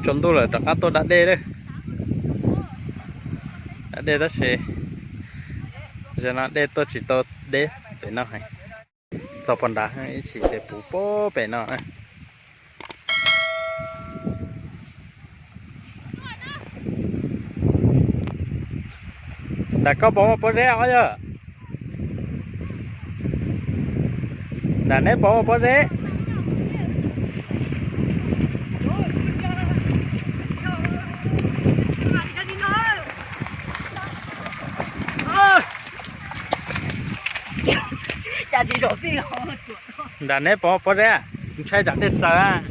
trốn tôi là đặc ăn tôi đã đê đấy, đã đê đó sẽ giờ nó đê tôi chỉ tôi đê để nó hay sau phần đá hay chỉ để bù bó để nó đã có bó rễ ở chưa, đã nếp bó rễ đã nếp bó rễ chạy chẳng đến giờ à,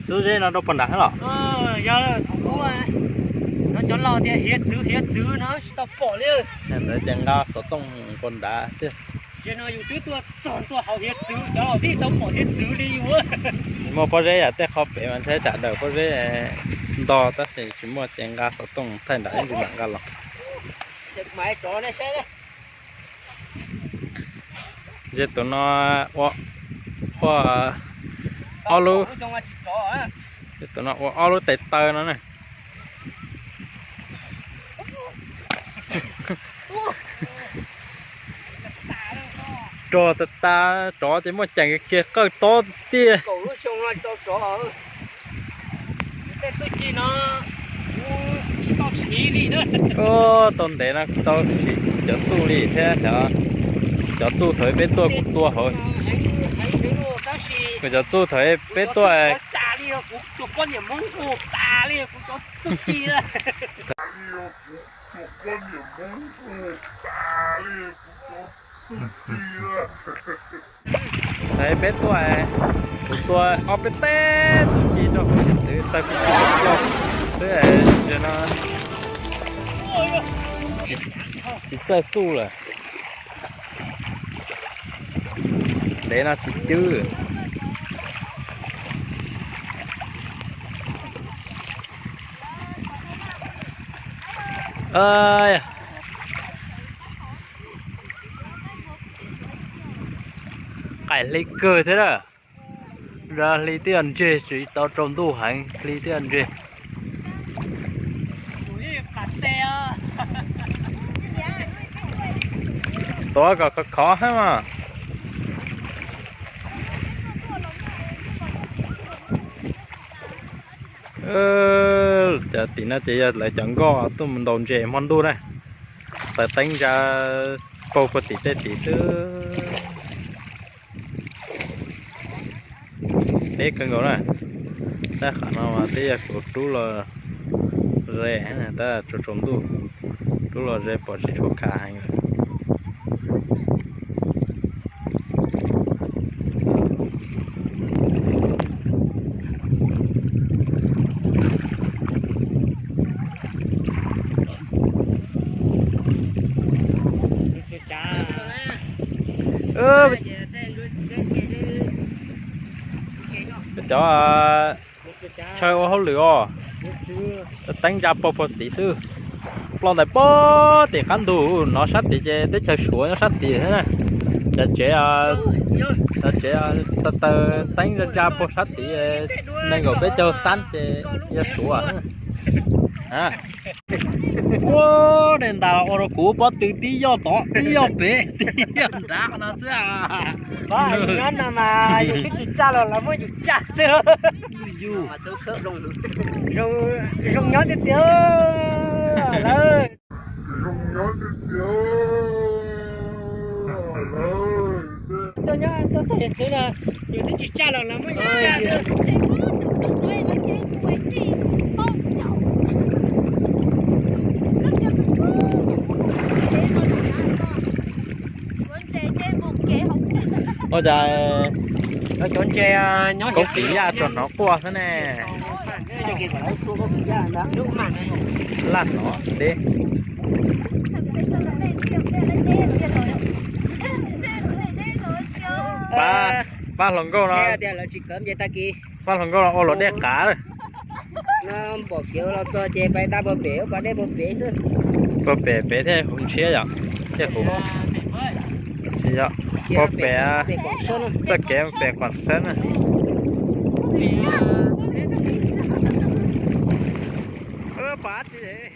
số rễ nó đâu phần đá hả? Giờ thằng à, nó cho lo thì hết thứ nó tao bỏ liền. Để chẳng ga tổ tông phần đá chứ. Giờ nó dùng tôi chọn tôi học hết thứ, cho đi tao bỏ hết thứ đi quá. Mua bó rễ à, thế khó bị mình sẽ trả đời bó rễ to, ta sẽ chỉ mua chẳng ga tổ tông thành đá như bạn ga lắm. Chết máy chó này xe đấy. Giờ tụi nó alo tụi nó alo tệ tơ nó này trò ta trò thì một chẳng cái kia có to tia Cậu nó xong rồi chó cái tôi chỉ nó tao xí đi nữa. tồn để nó tao cho tu đi thế cho tu thời bé tua của tua thôi bây giờ tu thời bé tua ta đi cũng con nhà mông cô ta đi cũng cho tôi chi đó. thấy bé tua của tua ở bên tết chi cho để ta cũng cho thế là cho nó chỉ ta tu là để nó chỉ chứ ơi cải lấy cơ thế đó ra lấy tiền chê chỉ tao trồng tu hành lấy tiền chê tôi có khó hết mà chả tí nó chỉ lại chẳng có tôi mình đồn chè món đu này phải tính ra bao có tí tê tí thứ thế cần gọi này ta khả năng mà thế của chú là rẻ này ta cho trồng tu chú là rẻ bỏ chỉ cho cả hai người cho chơi qua hậu lửa đánh ra bộ tỷ sư lo lại bó thì khán đủ nó sát thì chơi tới chơi sủa nó sát thì thế này để chế ta đánh ra bộ sát thì nên gọi bé chơi sán chơi sủa à wow đền đào ở cũ bó từ tí do to tí do bé tí do đá nó chứ à ngắn mà dùng cái gì cha là mới dùng cha nữa mà sớm sớm rong nhót tiếp theo lên tôi nhớ tôi thấy thế là dùng cái gì cha là mới dùng cha nữa. ôi trời nó chọn tre nhót có kỹ ra cho nó qua thế này lăn nó đi ba lần câu nó ba lần câu nó ô lột đẻ cá rồi nó bỏ kiểu nó cho chè bay ta bờ bể và đây bờ bể chứ bờ bể thế không chia rồi thế cũng chia rồi bờ bể tất cả bể còn sân này phá gì đấy